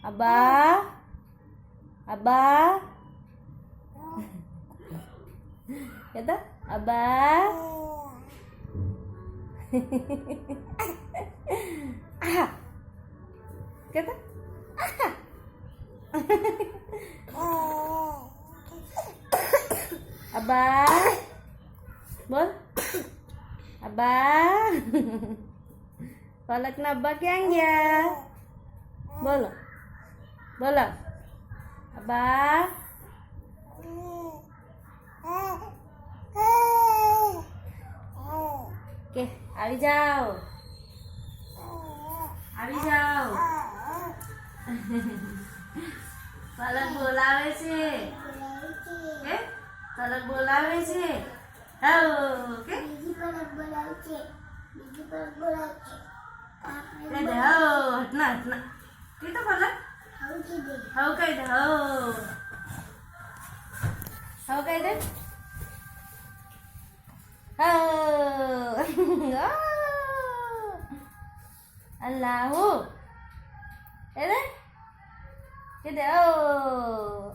Abah. Abah. Kata Abah. Ah. Kata Abah. Bol. Abah. Palak na bagyang ya. Bolo. Bolo. Abah. Oke, આવી જાઓ. આવી જાઓ. પલક બોલાવે છે. કે પલક બોલાવે છે. હાઉ કે બીજી પલક બોલાવે છે. બીજી પલક બોલાવે છે. કહી દે હાઉ હટના હટના. કીધું પલક આવું કીધે. હાઉ કહી દે હાઉ. હાઉ કહી દે how. Allahu. Ini? Gitu. Oh.